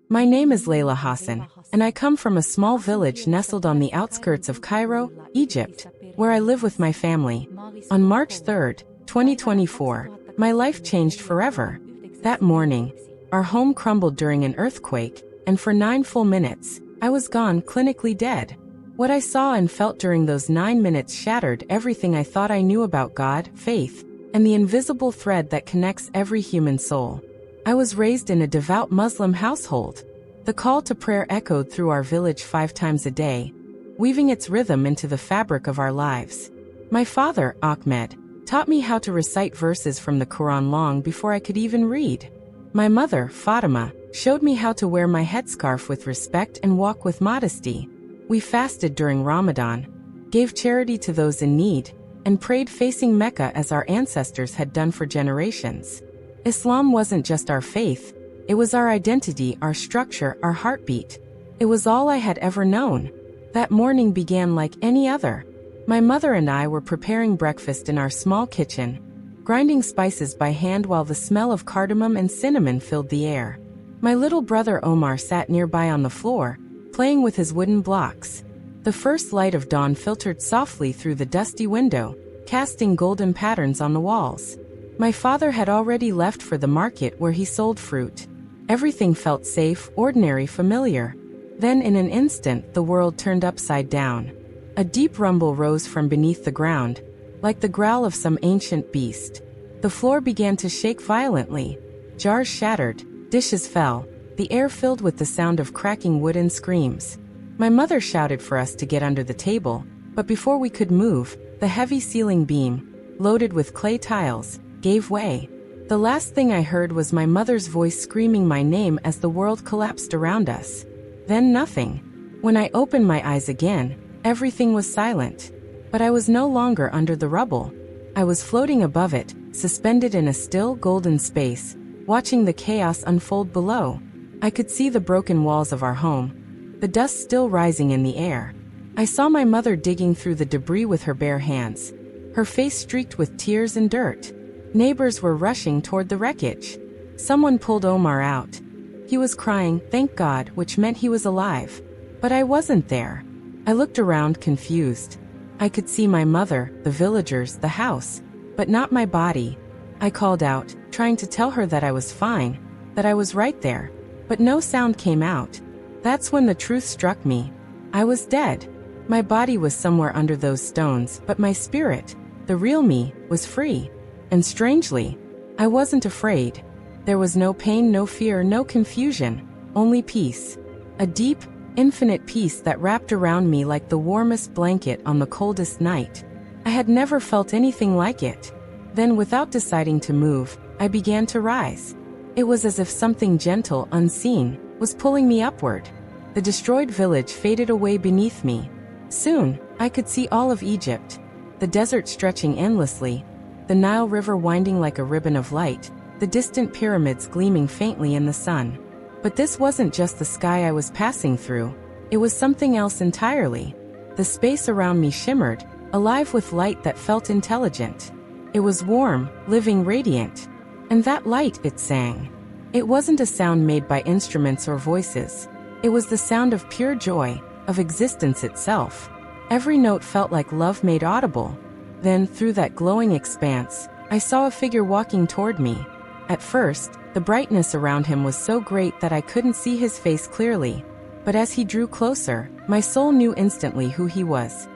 My name is Leila Hassan, and I come from a small village nestled on the outskirts of Cairo, Egypt, where I live with my family. On March 3, 2024, my life changed forever. That morning, our home crumbled during an earthquake, and for 9 full minutes, I was gone, clinically dead. What I saw and felt during those 9 minutes shattered everything I thought I knew about God, faith, and the invisible thread that connects every human soul. I was raised in a devout Muslim household. The call to prayer echoed through our village 5 times a day, weaving its rhythm into the fabric of our lives. My father, Ahmed, taught me how to recite verses from the Quran long before I could even read. My mother, Fatima, showed me how to wear my headscarf with respect and walk with modesty. We fasted during Ramadan, gave charity to those in need, and prayed facing Mecca as our ancestors had done for generations. Islam wasn't just our faith, it was our identity, our structure, our heartbeat. It was all I had ever known. That morning began like any other. My mother and I were preparing breakfast in our small kitchen, grinding spices by hand while the smell of cardamom and cinnamon filled the air. My little brother Omar sat nearby on the floor, playing with his wooden blocks. The first light of dawn filtered softly through the dusty window, casting golden patterns on the walls. My father had already left for the market where he sold fruit. Everything felt safe, ordinary, familiar. Then in an instant, the world turned upside down. A deep rumble rose from beneath the ground, like the growl of some ancient beast. The floor began to shake violently. Jars shattered, dishes fell, the air filled with the sound of cracking wood and screams. My mother shouted for us to get under the table, but before we could move, the heavy ceiling beam, loaded with clay tiles, gave way. The last thing I heard was my mother's voice screaming my name as the world collapsed around us. Then nothing. When I opened my eyes again, everything was silent. But I was no longer under the rubble. I was floating above it, suspended in a still, golden space, watching the chaos unfold below. I could see the broken walls of our home, the dust still rising in the air. I saw my mother digging through the debris with her bare hands, her face streaked with tears and dirt. Neighbors were rushing toward the wreckage. Someone pulled Omar out. He was crying, thank God, which meant he was alive. But I wasn't there. I looked around, confused. I could see my mother, the villagers, the house, but not my body. I called out, trying to tell her that I was fine, that I was right there. But no sound came out. That's when the truth struck me. I was dead. My body was somewhere under those stones, but my spirit, the real me, was free. And strangely, I wasn't afraid. There was no pain, no fear, no confusion, only peace. A deep, infinite peace that wrapped around me like the warmest blanket on the coldest night. I had never felt anything like it. Then, without deciding to move, I began to rise. It was as if something gentle, unseen, was pulling me upward. The destroyed village faded away beneath me. Soon, I could see all of Egypt, the desert stretching endlessly, the Nile River winding like a ribbon of light, the distant pyramids gleaming faintly in the sun. But this wasn't just the sky I was passing through. It was something else entirely. The space around me shimmered, alive with light that felt intelligent. It was warm, living, radiant. And that light, it sang. It wasn't a sound made by instruments or voices. It was the sound of pure joy, of existence itself. Every note felt like love made audible. Then, through that glowing expanse, I saw a figure walking toward me. At first, the brightness around him was so great that I couldn't see his face clearly. But as he drew closer, my soul knew instantly who he was.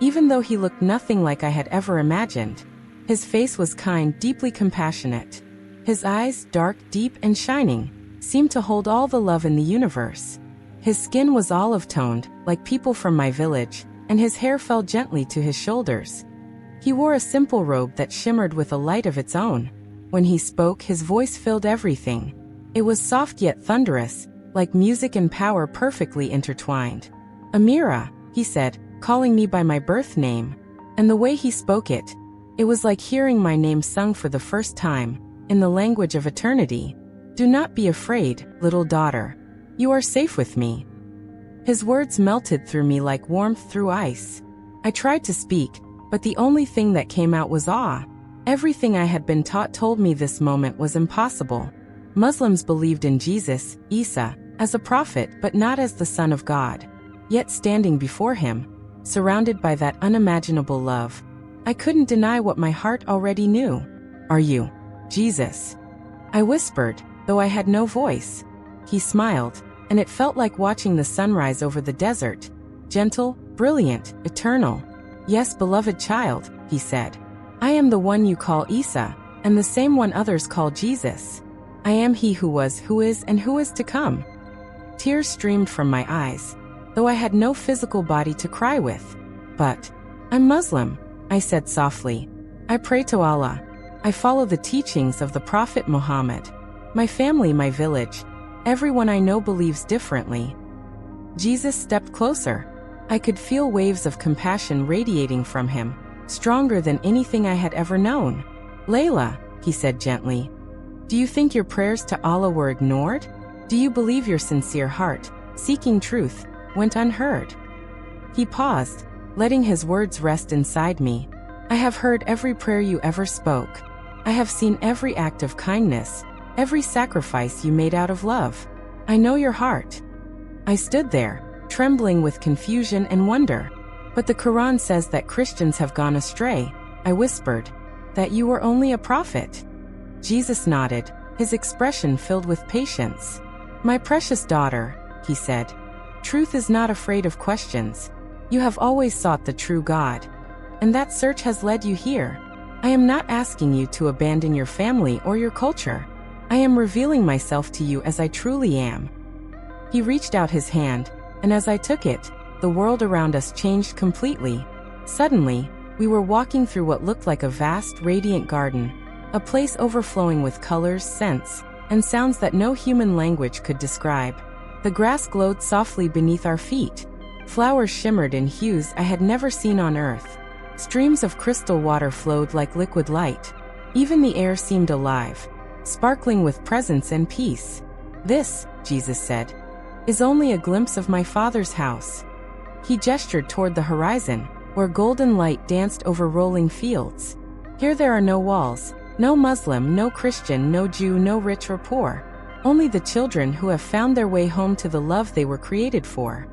Even though he looked nothing like I had ever imagined, his face was kind, deeply compassionate. His eyes, dark, deep, and shining, seemed to hold all the love in the universe. His skin was olive-toned, like people from my village, and his hair fell gently to his shoulders. He wore a simple robe that shimmered with a light of its own. When he spoke, his voice filled everything. It was soft yet thunderous, like music and power perfectly intertwined. "Amira," he said, calling me by my birth name. And the way he spoke it, it was like hearing my name sung for the first time, in the language of eternity. "Do not be afraid, little daughter. You are safe with me." His words melted through me like warmth through ice. I tried to speak, but the only thing that came out was awe. Everything I had been taught told me this moment was impossible. Muslims believed in Jesus, Isa, as a prophet but not as the Son of God. Yet standing before him, surrounded by that unimaginable love, I couldn't deny what my heart already knew. "Are you Jesus?" I whispered, though I had no voice. He smiled, and it felt like watching the sunrise over the desert. "Gentle, brilliant, eternal. Yes, beloved child," he said. "I am the one you call Isa, and the same one others call Jesus. I am he who was, who is, and who is to come." Tears streamed from my eyes, though I had no physical body to cry with. "But I'm Muslim," I said softly. "I pray to Allah. I follow the teachings of the Prophet Muhammad. My family, my village, everyone I know believes differently." Jesus stepped closer. I could feel waves of compassion radiating from him, stronger than anything I had ever known. "Leila," he said gently, "do you think your prayers to Allah were ignored? Do you believe your sincere heart, seeking truth, went unheard?" He paused, letting his words rest inside me. "I have heard every prayer you ever spoke. I have seen every act of kindness, every sacrifice you made out of love. I know your heart." I stood there, trembling with confusion and wonder. "But the Quran says that Christians have gone astray," I whispered. "That you were only a prophet." Jesus nodded, his expression filled with patience. "My precious daughter," he said, "truth is not afraid of questions. You have always sought the true God, and that search has led you here. I am not asking you to abandon your family or your culture. I am revealing myself to you as I truly am." He reached out his hand, and as I took it, the world around us changed completely. Suddenly, we were walking through what looked like a vast, radiant garden, a place overflowing with colors, scents, and sounds that no human language could describe. The grass glowed softly beneath our feet. Flowers shimmered in hues I had never seen on earth. Streams of crystal water flowed like liquid light. Even the air seemed alive, sparkling with presence and peace. "This," Jesus said, "is only a glimpse of my Father's house." He gestured toward the horizon, where golden light danced over rolling fields. "Here there are no walls, no Muslim, no Christian, no Jew, no rich or poor. Only the children who have found their way home to the love they were created for."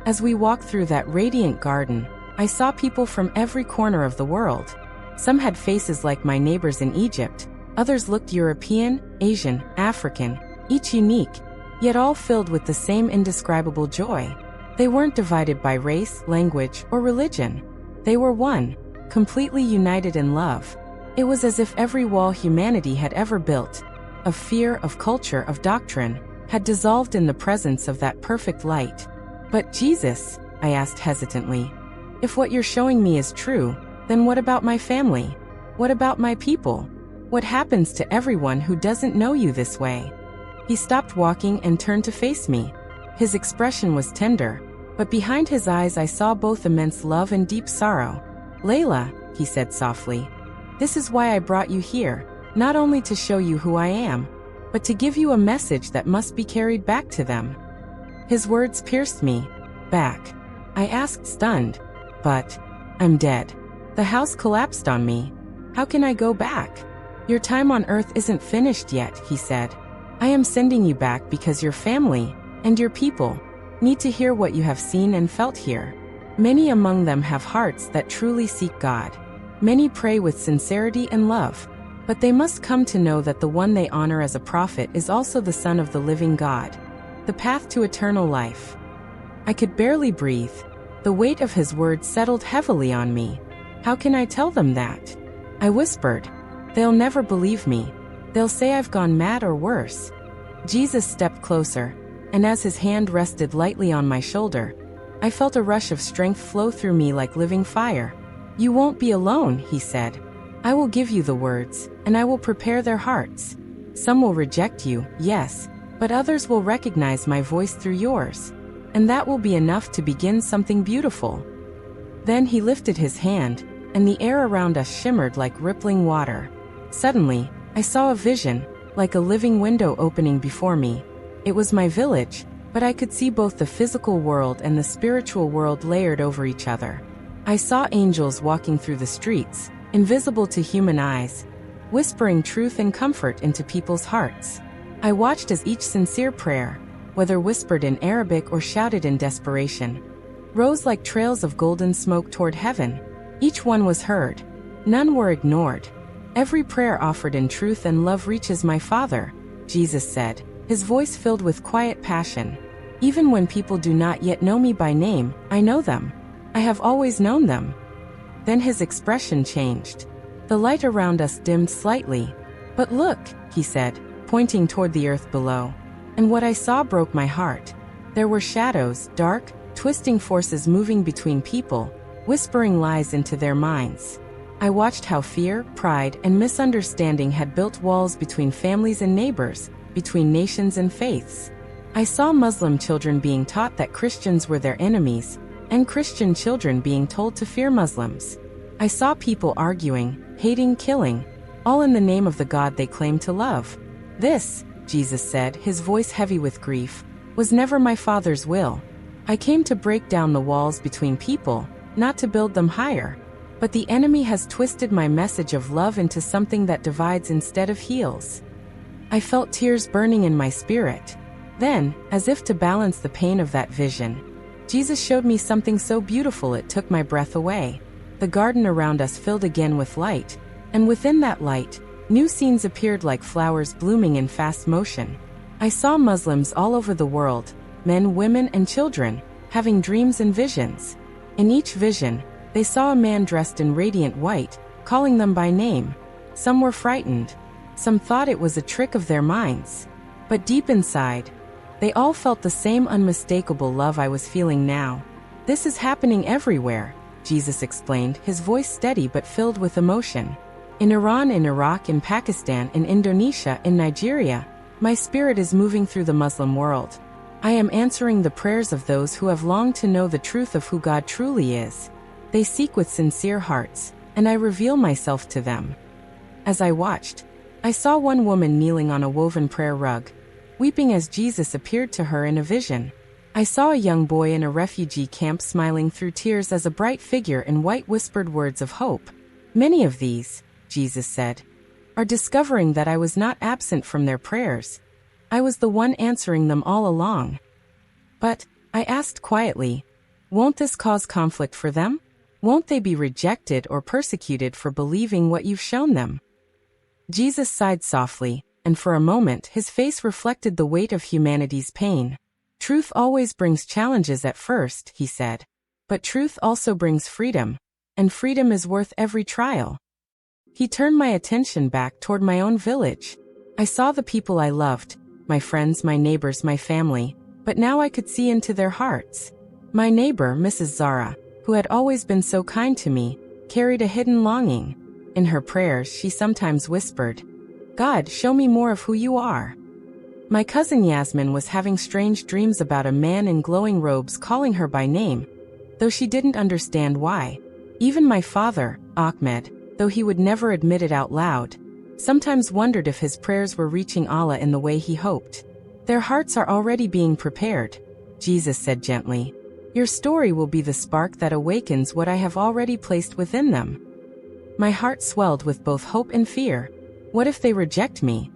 As we walked through that radiant garden, I saw people from every corner of the world. Some had faces like my neighbors in Egypt, others looked European, Asian, African, each unique, yet all filled with the same indescribable joy. They weren't divided by race, language, or religion. They were one, completely united in love. It was as if every wall humanity had ever built, of fear, of culture, of doctrine, had dissolved in the presence of that perfect light. "But Jesus," I asked hesitantly, "if what you're showing me is true, then what about my family? What about my people? What happens to everyone who doesn't know you this way?" He stopped walking and turned to face me. His expression was tender, but behind his eyes I saw both immense love and deep sorrow. "Leila," he said softly, "this is why I brought you here, not only to show you who I am, but to give you a message that must be carried back to them." His words pierced me. "Back?" I asked, stunned. "But I'm dead. The house collapsed on me. How can I go back?" "Your time on earth isn't finished yet," he said. "I am sending you back because your family, and your people, need to hear what you have seen and felt here. Many among them have hearts that truly seek God. Many pray with sincerity and love, but they must come to know that the one they honor as a prophet is also the Son of the living God, the path to eternal life." I could barely breathe. The weight of his words settled heavily on me. "How can I tell them that?" I whispered. "They'll never believe me. They'll say I've gone mad or worse." Jesus stepped closer, and as his hand rested lightly on my shoulder, I felt a rush of strength flow through me like living fire. "You won't be alone," he said. "I will give you the words, and I will prepare their hearts. Some will reject you, yes, but others will recognize my voice through yours. And that will be enough to begin something beautiful." Then he lifted his hand, and the air around us shimmered like rippling water. Suddenly, I saw a vision, like a living window opening before me. It was my village, but I could see both the physical world and the spiritual world layered over each other. I saw angels walking through the streets, invisible to human eyes, whispering truth and comfort into people's hearts. I watched as each sincere prayer, whether whispered in Arabic or shouted in desperation, rose like trails of golden smoke toward heaven. Each one was heard. None were ignored. Every prayer offered in truth and love reaches my Father, Jesus said, his voice filled with quiet passion. Even when people do not yet know me by name, I know them. I have always known them. Then his expression changed. The light around us dimmed slightly. But look, he said, pointing toward the earth below. And what I saw broke my heart. There were shadows, dark, twisting forces moving between people, whispering lies into their minds. I watched how fear, pride, and misunderstanding had built walls between families and neighbors, between nations and faiths. I saw Muslim children being taught that Christians were their enemies, and Christian children being told to fear Muslims. I saw people arguing, hating, killing, all in the name of the God they claimed to love. This, Jesus said, his voice heavy with grief, was never my Father's will. I came to break down the walls between people, not to build them higher. But the enemy has twisted my message of love into something that divides instead of heals. I felt tears burning in my spirit. Then, as if to balance the pain of that vision, Jesus showed me something so beautiful it took my breath away. The garden around us filled again with light, and within that light, new scenes appeared like flowers blooming in fast motion. I saw Muslims all over the world, men, women, and children, having dreams and visions. In each vision, they saw a man dressed in radiant white, calling them by name. Some were frightened. Some thought it was a trick of their minds. But deep inside, they all felt the same unmistakable love I was feeling now. This is happening everywhere, Jesus explained, his voice steady but filled with emotion. In Iran, in Iraq, in Pakistan, in Indonesia, in Nigeria, my spirit is moving through the Muslim world. I am answering the prayers of those who have longed to know the truth of who God truly is. They seek with sincere hearts, and I reveal myself to them. As I watched, I saw one woman kneeling on a woven prayer rug, weeping as Jesus appeared to her in a vision. I saw a young boy in a refugee camp smiling through tears as a bright figure in white whispered words of hope. Many of these, Jesus said, are discovering that I was not absent from their prayers. I was the one answering them all along. But, I asked quietly, won't this cause conflict for them? Won't they be rejected or persecuted for believing what you've shown them? Jesus sighed softly, and for a moment his face reflected the weight of humanity's pain. Truth always brings challenges at first, he said. But truth also brings freedom, and freedom is worth every trial. He turned my attention back toward my own village. I saw the people I loved, my friends, my neighbors, my family, but now I could see into their hearts. My neighbor, Mrs. Zara, who had always been so kind to me, carried a hidden longing. In her prayers, she sometimes whispered, God, show me more of who you are. My cousin Yasmin was having strange dreams about a man in glowing robes calling her by name, though she didn't understand why. Even my father, Ahmed, though he would never admit it out loud, sometimes wondered if his prayers were reaching Allah in the way he hoped. Their hearts are already being prepared, Jesus said gently. Your story will be the spark that awakens what I have already placed within them. My heart swelled with both hope and fear. What if they reject me?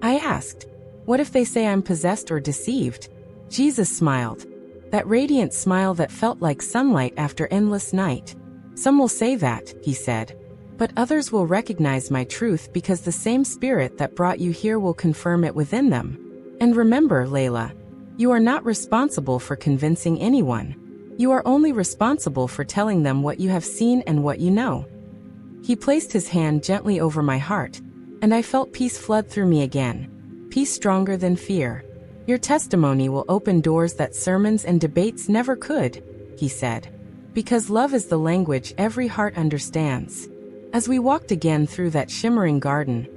I asked. What if they say I'm possessed or deceived? Jesus smiled. That radiant smile that felt like sunlight after endless night. Some will say that, he said. But others will recognize my truth because the same spirit that brought you here will confirm it within them. And remember, Leila, you are not responsible for convincing anyone. You are only responsible for telling them what you have seen and what you know. He placed his hand gently over my heart, and I felt peace flood through me again. Peace stronger than fear. Your testimony will open doors that sermons and debates never could, he said. Because love is the language every heart understands. As we walked again through that shimmering garden,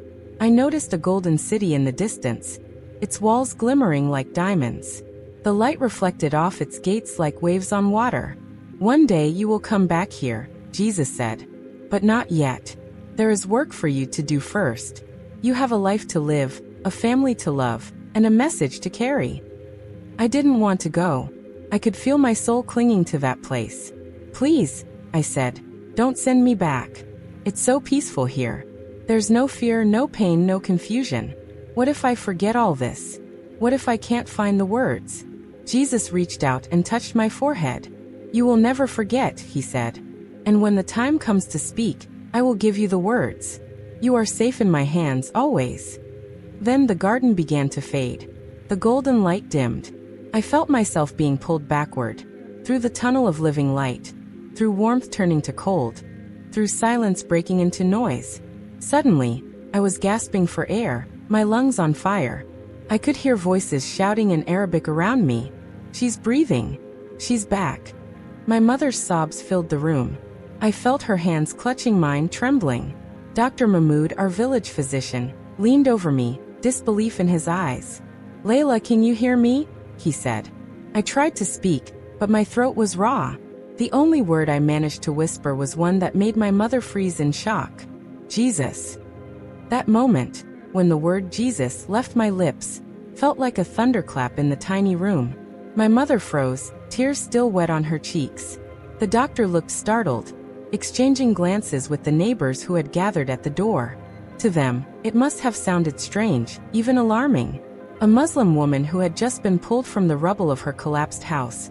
I noticed a golden city in the distance, its walls glimmering like diamonds. The light reflected off its gates like waves on water. One day you will come back here, Jesus said. But not yet. There is work for you to do first. You have a life to live, a family to love, and a message to carry. I didn't want to go. I could feel my soul clinging to that place. Please, I said, don't send me back. It's so peaceful here. There's no fear, no pain, no confusion. What if I forget all this? What if I can't find the words? Jesus reached out and touched my forehead. You will never forget, he said. And when the time comes to speak, I will give you the words. You are safe in my hands always. Then the garden began to fade. The golden light dimmed. I felt myself being pulled backward, through the tunnel of living light, through warmth turning to cold, through silence breaking into noise. Suddenly, I was gasping for air, my lungs on fire. I could hear voices shouting in Arabic around me. She's breathing. She's back. My mother's sobs filled the room. I felt her hands clutching mine, trembling. Dr. Mahmoud, our village physician, leaned over me, disbelief in his eyes. Leila, can you hear me? He said. I tried to speak, but my throat was raw. The only word I managed to whisper was one that made my mother freeze in shock. Jesus. That moment, when the word Jesus left my lips, felt like a thunderclap in the tiny room. My mother froze, tears still wet on her cheeks. The doctor looked startled, exchanging glances with the neighbors who had gathered at the door. To them, it must have sounded strange, even alarming. A Muslim woman who had just been pulled from the rubble of her collapsed house,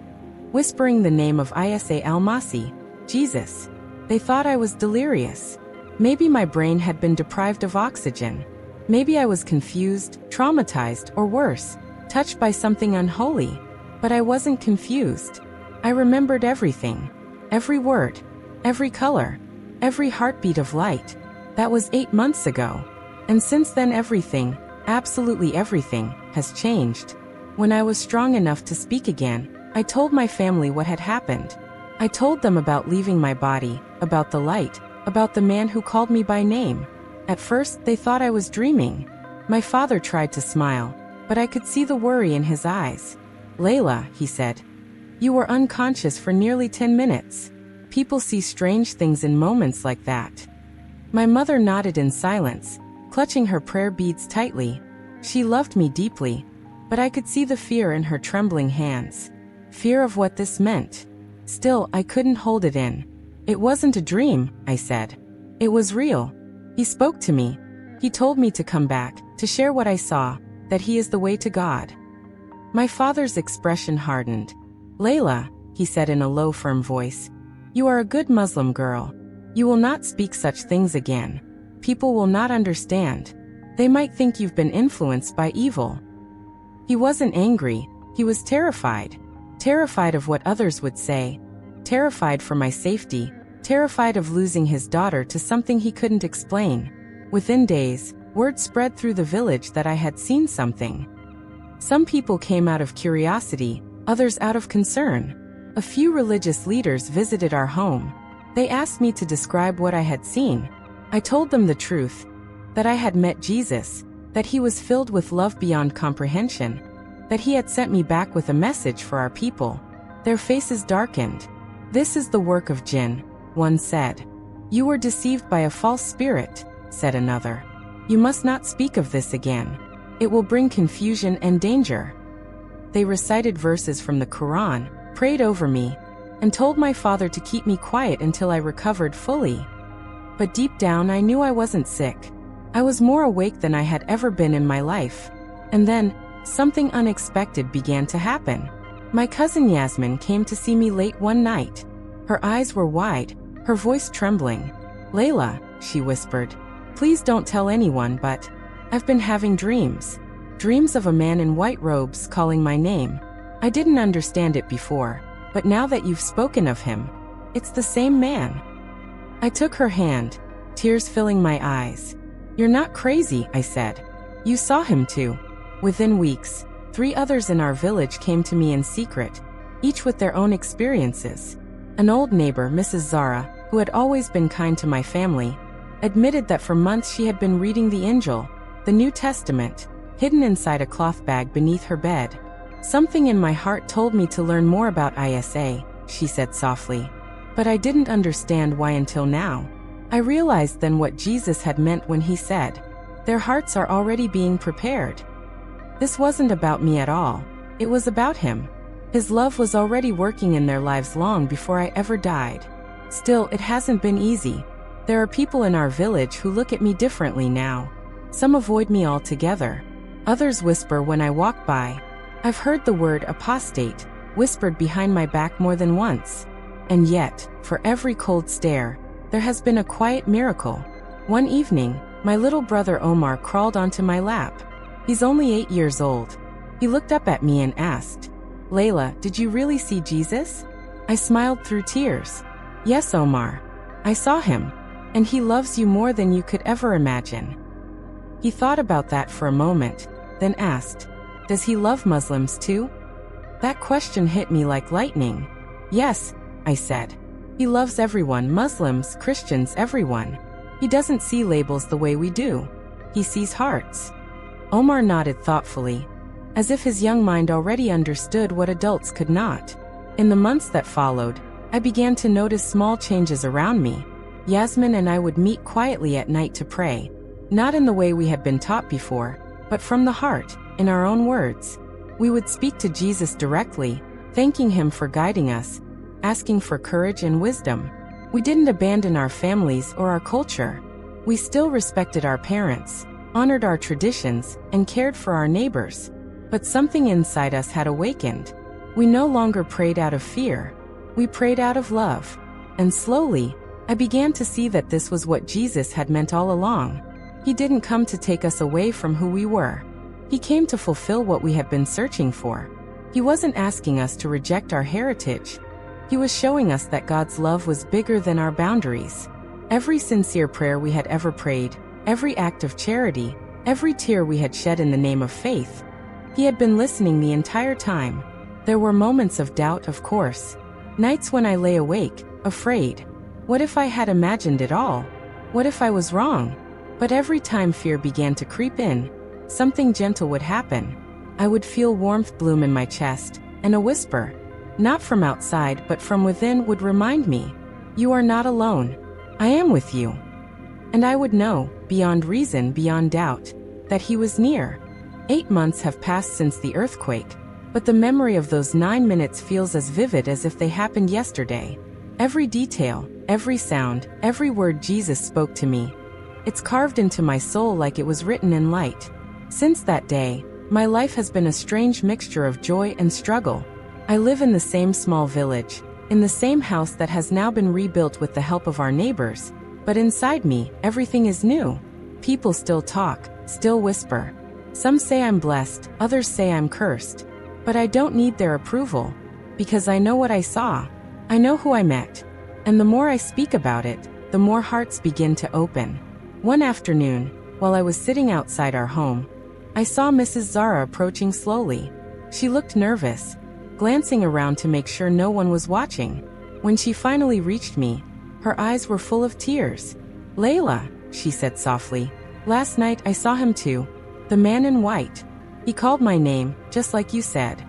whispering the name of Isa al-Masih, Jesus. They thought I was delirious. Maybe my brain had been deprived of oxygen. Maybe I was confused, traumatized, or worse, touched by something unholy. But I wasn't confused. I remembered everything. Every word. Every color. Every heartbeat of light. That was 8 months ago. And since then everything, absolutely everything, has changed. When I was strong enough to speak again, I told my family what had happened. I told them about leaving my body, about the light, about the man who called me by name. At first, they thought I was dreaming. My father tried to smile, but I could see the worry in his eyes. Leila, he said. You were unconscious for nearly 10 minutes. People see strange things in moments like that. My mother nodded in silence, clutching her prayer beads tightly. She loved me deeply, but I could see the fear in her trembling hands. Fear of what this meant. Still, I couldn't hold it in. It wasn't a dream, I said. It was real. He spoke to me. He told me to come back, to share what I saw, that he is the way to God. My father's expression hardened. Leila, he said in a low, firm voice, you are a good Muslim girl. You will not speak such things again. People will not understand. They might think you've been influenced by evil. He wasn't angry. He was terrified. Terrified of what others would say. Terrified for my safety. Terrified of losing his daughter to something he couldn't explain. Within days, word spread through the village that I had seen something. Some people came out of curiosity, others out of concern. A few religious leaders visited our home. They asked me to describe what I had seen. I told them the truth, that I had met Jesus, that he was filled with love beyond comprehension, that he had sent me back with a message for our people. Their faces darkened. This is the work of jinn, one said. You were deceived by a false spirit, said another. You must not speak of this again. It will bring confusion and danger. They recited verses from the Quran, prayed over me, and told my father to keep me quiet until I recovered fully. But deep down I knew I wasn't sick. I was more awake than I had ever been in my life. And then, something unexpected began to happen. My cousin Yasmin came to see me late one night. Her eyes were wide, her voice trembling. Leila, she whispered, please don't tell anyone, but I've been having dreams. Dreams of a man in white robes calling my name. I didn't understand it before, but now that you've spoken of him, it's the same man. I took her hand, tears filling my eyes. You're not crazy, I said. You saw him too. Within weeks, 3 others in our village came to me in secret, each with their own experiences. An old neighbor, Mrs. Zara, who had always been kind to my family, admitted that for months she had been reading the Injil, the New Testament, hidden inside a cloth bag beneath her bed. Something in my heart told me to learn more about Isa, she said softly. But I didn't understand why until now. I realized then what Jesus had meant when he said, their hearts are already being prepared. This wasn't about me at all. It was about him. His love was already working in their lives long before I ever died. Still, it hasn't been easy. There are people in our village who look at me differently now. Some avoid me altogether. Others whisper when I walk by. I've heard the word apostate whispered behind my back more than once. And yet, for every cold stare, there has been a quiet miracle. One evening, my little brother Omar crawled onto my lap. He's only 8 years old. He looked up at me and asked, "Leila, did you really see Jesus?" I smiled through tears. "Yes, Omar. I saw him. And he loves you more than you could ever imagine." He thought about that for a moment, then asked, "Does he love Muslims too?" That question hit me like lightning. "Yes," I said. "He loves everyone, Muslims, Christians, everyone. He doesn't see labels the way we do. He sees hearts." Omar nodded thoughtfully, as if his young mind already understood what adults could not. In the months that followed, I began to notice small changes around me. Yasmin and I would meet quietly at night to pray, not in the way we had been taught before, but from the heart, in our own words. We would speak to Jesus directly, thanking him for guiding us, asking for courage and wisdom. We didn't abandon our families or our culture. We still respected our parents, honored our traditions, and cared for our neighbors. But something inside us had awakened. We no longer prayed out of fear. We prayed out of love. And slowly, I began to see that this was what Jesus had meant all along. He didn't come to take us away from who we were. He came to fulfill what we had been searching for. He wasn't asking us to reject our heritage. He was showing us that God's love was bigger than our boundaries. Every sincere prayer we had ever prayed, every act of charity, every tear we had shed in the name of faith, he had been listening the entire time. There were moments of doubt, of course. Nights when I lay awake, afraid. What if I had imagined it all? What if I was wrong? But every time fear began to creep in, something gentle would happen. I would feel warmth bloom in my chest, and a whisper, not from outside but from within, would remind me, "You are not alone. I am with you." And I would know, beyond reason, beyond doubt, that he was near. 8 months have passed since the earthquake, but the memory of those 9 minutes feels as vivid as if they happened yesterday. Every detail, every sound, every word Jesus spoke to me, it's carved into my soul like it was written in light. Since that day, my life has been a strange mixture of joy and struggle. I live in the same small village, in the same house that has now been rebuilt with the help of our neighbors, but inside me, everything is new. People still talk, still whisper. Some say I'm blessed, others say I'm cursed. But I don't need their approval, because I know what I saw. I know who I met. And the more I speak about it, the more hearts begin to open. One afternoon, while I was sitting outside our home, I saw Mrs. Zara approaching slowly. She looked nervous, glancing around to make sure no one was watching. When she finally reached me, her eyes were full of tears. "Leila," she said softly, "last night I saw him too. The man in white. He called my name, just like you said."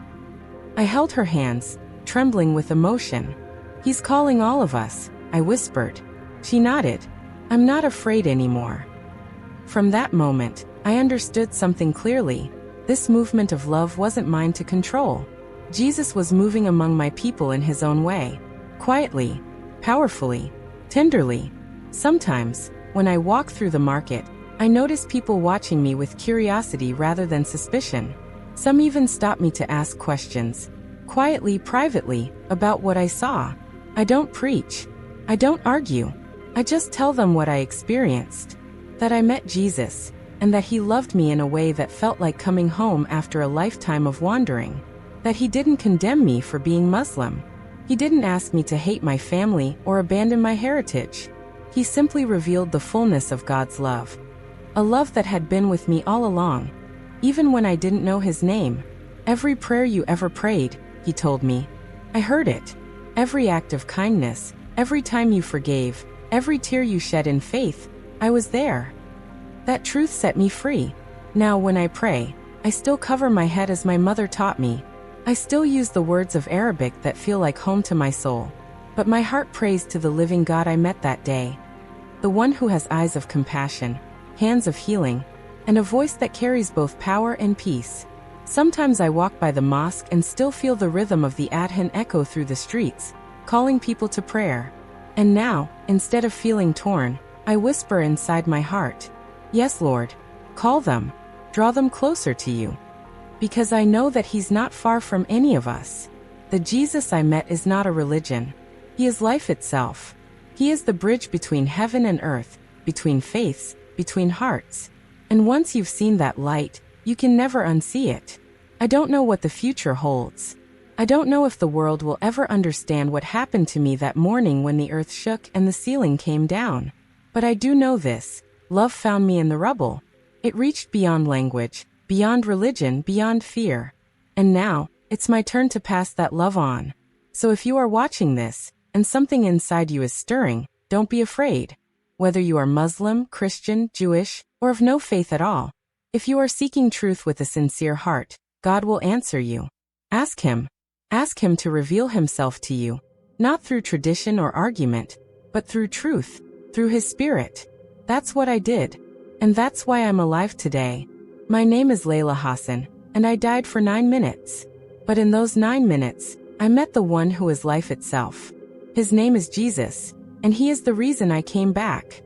I held her hands, trembling with emotion. "He's calling all of us," I whispered. She nodded. "I'm not afraid anymore." From that moment, I understood something clearly. This movement of love wasn't mine to control. Jesus was moving among my people in his own way. Quietly, powerfully, tenderly. Sometimes, when I walk through the market, I notice people watching me with curiosity rather than suspicion. Some even stop me to ask questions, quietly, privately, about what I saw. I don't preach. I don't argue. I just tell them what I experienced. That I met Jesus, and that he loved me in a way that felt like coming home after a lifetime of wandering. That he didn't condemn me for being Muslim. He didn't ask me to hate my family or abandon my heritage. He simply revealed the fullness of God's love. A love that had been with me all along, even when I didn't know his name. "Every prayer you ever prayed," he told me, "I heard it. Every act of kindness, every time you forgave, every tear you shed in faith, I was there." That truth set me free. Now when I pray, I still cover my head as my mother taught me. I still use the words of Arabic that feel like home to my soul. But my heart prays to the living God I met that day. The one who has eyes of compassion, hands of healing, and a voice that carries both power and peace. Sometimes I walk by the mosque and still feel the rhythm of the adhan echo through the streets, calling people to prayer. And now, instead of feeling torn, I whisper inside my heart, "Yes, Lord. Call them. Draw them closer to you. Because I know that he's not far from any of us. The Jesus I met is not a religion. He is life itself. He is the bridge between heaven and earth, between faiths, between hearts. And once you've seen that light, you can never unsee it. I don't know what the future holds. I don't know if the world will ever understand what happened to me that morning when the earth shook and the ceiling came down. But I do know this: love found me in the rubble. It reached beyond language, beyond religion, beyond fear. And now, it's my turn to pass that love on. So if you are watching this, and something inside you is stirring, don't be afraid. Whether you are Muslim, Christian, Jewish, or of no faith at all, if you are seeking truth with a sincere heart, God will answer you. Ask Him. Ask Him to reveal Himself to you, not through tradition or argument, but through truth, through His Spirit. That's what I did. And that's why I'm alive today. My name is Leila Hassan, and I died for 9 minutes. But in those 9 minutes, I met the one who is life itself. His name is Jesus, and He is the reason I came back.